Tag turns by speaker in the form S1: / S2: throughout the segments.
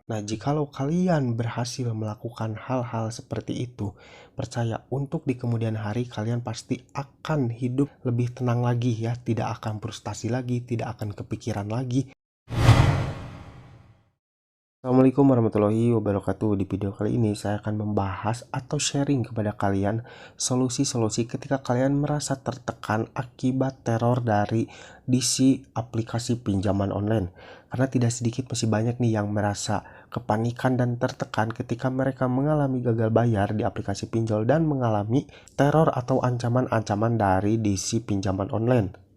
S1: Nah, jikalau kalian berhasil melakukan hal-hal seperti itu, percaya untuk di kemudian hari kalian pasti akan hidup lebih tenang lagi ya, tidak akan frustasi lagi, tidak akan kepikiran lagi. Assalamualaikum warahmatullahi wabarakatuh. Di video kali ini saya akan membahas atau sharing kepada kalian solusi-solusi ketika kalian merasa tertekan akibat teror dari DC aplikasi pinjaman online. Karena tidak sedikit masih banyak nih yang merasa kepanikan dan tertekan ketika mereka mengalami gagal bayar di aplikasi pinjol dan mengalami teror atau ancaman-ancaman dari DC pinjaman online.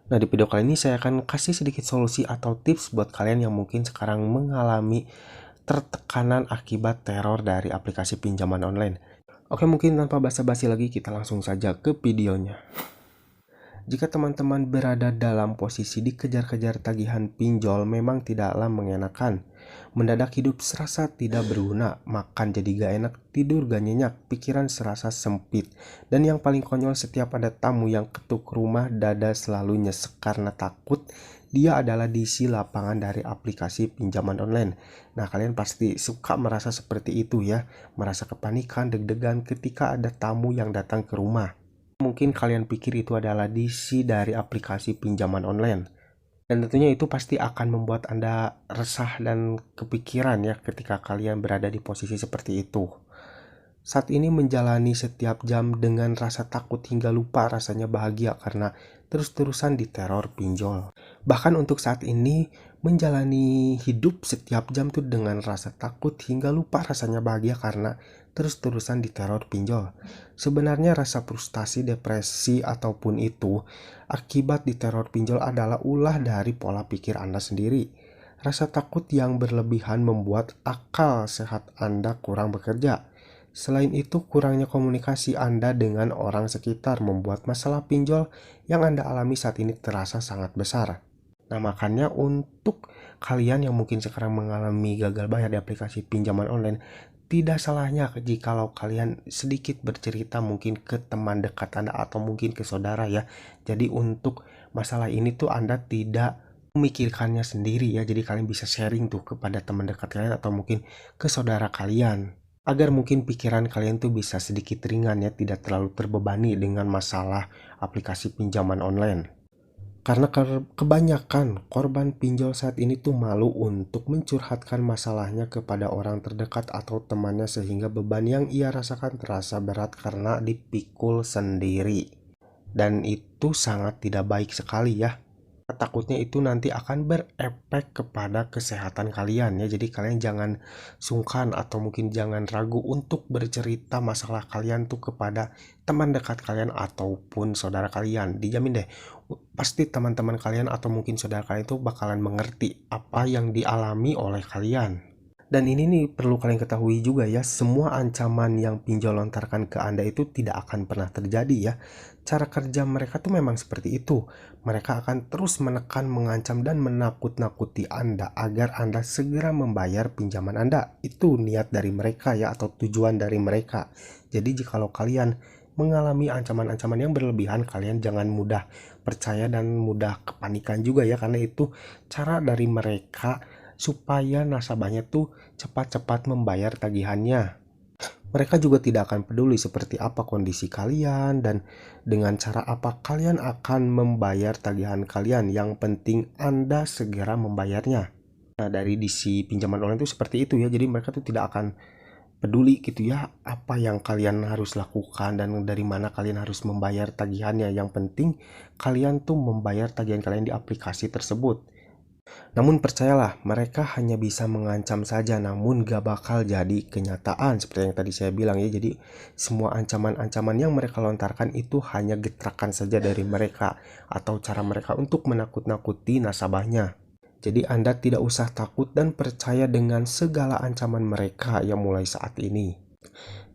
S1: Nah, di video kali ini saya akan kasih sedikit solusi atau tips buat kalian yang mungkin sekarang mengalami tertekanan akibat teror dari aplikasi pinjaman online. Oke, mungkin tanpa basa-basi lagi kita langsung saja ke videonya. Jika teman-teman berada dalam posisi dikejar-kejar tagihan pinjol memang tidaklah mengenakan. Mendadak hidup serasa tidak berguna, makan jadi gak enak, tidur gak nyenyak, pikiran serasa sempit. Dan yang paling konyol setiap ada tamu yang ketuk rumah dada selalu nyesek karena takut dia adalah DC lapangan dari aplikasi pinjaman online. Nah, kalian pasti suka merasa seperti itu ya, merasa kepanikan, deg-degan ketika ada tamu yang datang ke rumah. Mungkin kalian pikir itu adalah DC dari aplikasi pinjaman online. Dan tentunya itu pasti akan membuat Anda resah dan kepikiran ya ketika kalian berada di posisi seperti itu. Saat ini menjalani setiap jam dengan rasa takut hingga lupa rasanya bahagia karena terus-terusan diteror pinjol. Bahkan untuk saat ini menjalani hidup setiap jam tuh dengan rasa takut hingga lupa rasanya bahagia karena terus-terusan diteror pinjol. Sebenarnya rasa frustasi, depresi, ataupun itu akibat diteror pinjol adalah ulah dari pola pikir Anda sendiri. Rasa takut yang berlebihan membuat akal sehat Anda kurang bekerja. Selain itu, kurangnya komunikasi Anda dengan orang sekitar membuat masalah pinjol yang Anda alami saat ini terasa sangat besar. Nah, makanya untuk kalian yang mungkin sekarang mengalami gagal bayar di aplikasi pinjaman online, tidak salahnya jikalau kalian sedikit bercerita mungkin ke teman dekat Anda atau mungkin ke saudara ya. Jadi untuk masalah ini tuh Anda tidak memikirkannya sendiri ya. Jadi kalian bisa sharing tuh kepada teman dekat kalian atau mungkin ke saudara kalian. Agar mungkin pikiran kalian tuh bisa sedikit ringan ya, tidak terlalu terbebani dengan masalah aplikasi pinjaman online. Karena kebanyakan korban pinjol saat ini tuh malu untuk mencurhatkan masalahnya kepada orang terdekat atau temannya sehingga beban yang ia rasakan terasa berat karena dipikul sendiri. Dan itu sangat tidak baik sekali ya. Takutnya itu nanti akan berefek kepada kesehatan kalian ya. Jadi kalian jangan sungkan atau mungkin jangan ragu untuk bercerita masalah kalian tuh kepada teman dekat kalian ataupun saudara kalian. Dijamin deh, pasti teman-teman kalian atau mungkin saudara kalian itu bakalan mengerti apa yang dialami oleh kalian. Dan ini nih perlu kalian ketahui juga ya, semua ancaman yang pinjol lontarkan ke Anda itu tidak akan pernah terjadi ya. Cara kerja mereka tuh memang seperti itu. Mereka akan terus menekan, mengancam, dan menakut-nakuti Anda agar Anda segera membayar pinjaman Anda. Itu niat dari mereka ya, atau tujuan dari mereka. Jadi jikalau kalian mengalami ancaman-ancaman yang berlebihan, kalian jangan mudah percaya dan mudah kepanikan juga ya, karena itu cara dari mereka supaya nasabahnya tuh cepat-cepat membayar tagihannya. Mereka juga tidak akan peduli seperti apa kondisi kalian dan dengan cara apa kalian akan membayar tagihan kalian. Yang penting Anda segera membayarnya. Nah, dari DC pinjaman online itu seperti itu ya. Jadi mereka tuh tidak akan peduli gitu ya apa yang kalian harus lakukan dan dari mana kalian harus membayar tagihannya. Yang penting kalian tuh membayar tagihan kalian di aplikasi tersebut. Namun percayalah, mereka hanya bisa mengancam saja, namun gak bakal jadi kenyataan seperti yang tadi saya bilang ya. Jadi semua ancaman-ancaman yang mereka lontarkan itu hanya getrakan saja dari mereka atau cara mereka untuk menakut-nakuti nasabahnya. Jadi Anda tidak usah takut dan percaya dengan segala ancaman mereka yang mulai saat ini.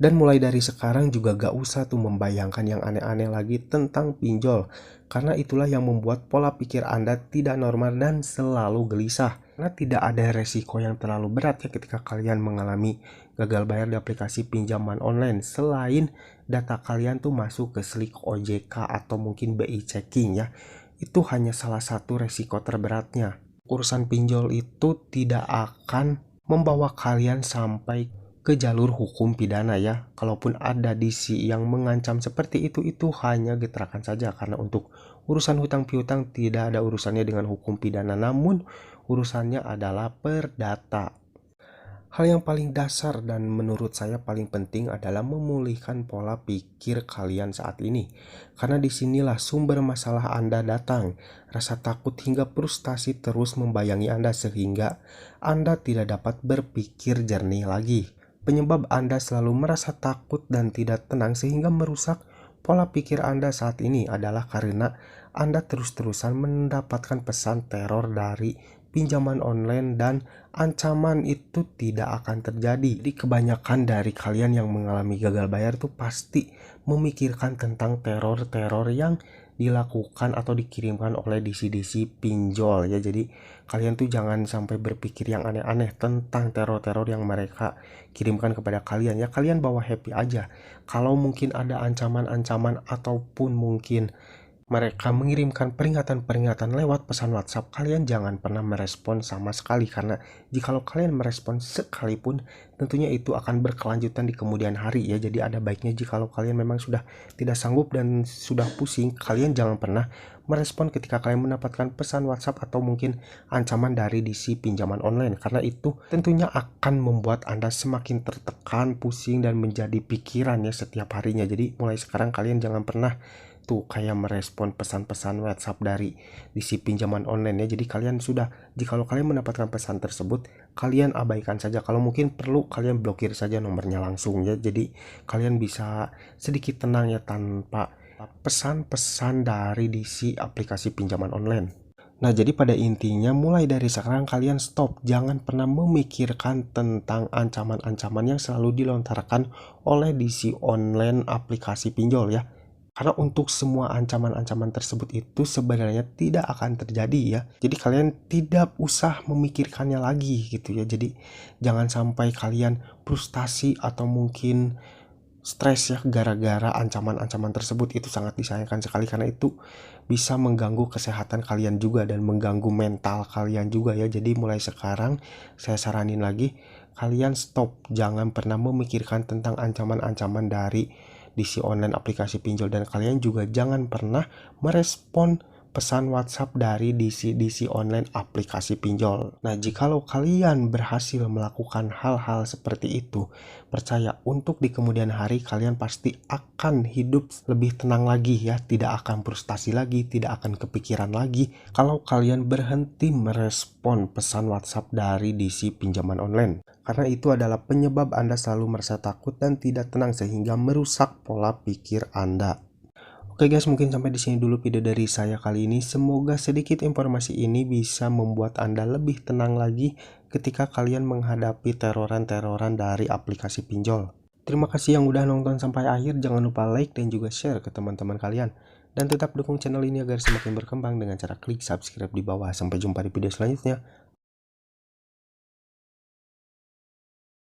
S1: Dan mulai dari sekarang juga gak usah tuh membayangkan yang aneh-aneh lagi tentang pinjol. Karena itulah yang membuat pola pikir Anda tidak normal dan selalu gelisah. Karena tidak ada resiko yang terlalu berat ya ketika kalian mengalami gagal bayar di aplikasi pinjaman online. Selain data kalian tuh masuk ke slik OJK atau mungkin BI checking ya. Itu hanya salah satu resiko terberatnya. Urusan pinjol itu tidak akan membawa kalian sampai ke jalur hukum pidana ya. Kalaupun ada DC yang mengancam seperti itu hanya getrakan saja, karena untuk urusan hutang piutang tidak ada urusannya dengan hukum pidana, namun urusannya adalah perdata. Hal yang paling dasar dan menurut saya paling penting adalah memulihkan pola pikir kalian saat ini. Karena disinilah sumber masalah Anda datang. Rasa takut hingga frustasi terus membayangi Anda sehingga Anda tidak dapat berpikir jernih lagi. Penyebab Anda selalu merasa takut dan tidak tenang sehingga merusak pola pikir Anda saat ini adalah karena Anda terus-terusan mendapatkan pesan teror dari pinjaman online dan ancaman itu tidak akan terjadi. Jadi kebanyakan dari kalian yang mengalami gagal bayar tuh pasti memikirkan tentang teror-teror yang dilakukan atau dikirimkan oleh DC-DC pinjol ya. Jadi kalian tuh jangan sampai berpikir yang aneh-aneh tentang teror-teror yang mereka kirimkan kepada kalian ya. Kalian bawa happy aja. Kalau mungkin ada ancaman-ancaman ataupun mungkin mereka mengirimkan peringatan-peringatan lewat pesan WhatsApp, kalian jangan pernah merespon sama sekali, karena jikalau kalian merespon sekalipun tentunya itu akan berkelanjutan di kemudian hari ya. Jadi ada baiknya jikalau kalian memang sudah tidak sanggup dan sudah pusing, kalian jangan pernah merespon ketika kalian mendapatkan pesan WhatsApp atau mungkin ancaman dari DC pinjaman online, karena itu tentunya akan membuat Anda semakin tertekan, pusing, dan menjadi pikiran ya setiap harinya. Jadi mulai sekarang kalian jangan pernah tuh kayak merespon pesan-pesan WhatsApp dari DC pinjaman online ya. Jadi kalian sudah, jikalau kalian mendapatkan pesan tersebut, kalian abaikan saja. Kalau mungkin perlu kalian blokir saja nomornya langsung ya. Jadi kalian bisa sedikit tenang ya tanpa pesan-pesan dari DC aplikasi pinjaman online. Nah, jadi pada intinya mulai dari sekarang kalian stop, jangan pernah memikirkan tentang ancaman-ancaman yang selalu dilontarkan oleh DC online aplikasi pinjol ya. Karena untuk semua ancaman-ancaman tersebut itu sebenarnya tidak akan terjadi ya. Jadi kalian tidak usah memikirkannya lagi gitu ya. Jadi jangan sampai kalian frustasi atau mungkin stres ya gara-gara ancaman-ancaman tersebut. Itu sangat disayangkan sekali karena itu bisa mengganggu kesehatan kalian juga dan mengganggu mental kalian juga ya. Jadi mulai sekarang saya saranin lagi, kalian stop, jangan pernah memikirkan tentang ancaman-ancaman dari DC online aplikasi pinjol, dan kalian juga jangan pernah merespon pesan WhatsApp dari DC online aplikasi pinjol. Nah, jikalau kalian berhasil melakukan hal-hal seperti itu, percaya untuk di kemudian hari kalian pasti akan hidup lebih tenang lagi ya, tidak akan frustasi lagi, tidak akan kepikiran lagi kalau kalian berhenti merespon pesan WhatsApp dari DC pinjaman online. Karena itu adalah penyebab Anda selalu merasa takut dan tidak tenang sehingga merusak pola pikir Anda. Oke guys, mungkin sampai di sini dulu video dari saya kali ini. Semoga sedikit informasi ini bisa membuat Anda lebih tenang lagi ketika kalian menghadapi teroran-teroran dari aplikasi pinjol. Terima kasih yang udah nonton sampai akhir. Jangan lupa like dan juga share ke teman-teman kalian. Dan tetap dukung channel ini agar semakin berkembang dengan cara klik subscribe di bawah. Sampai jumpa di video selanjutnya.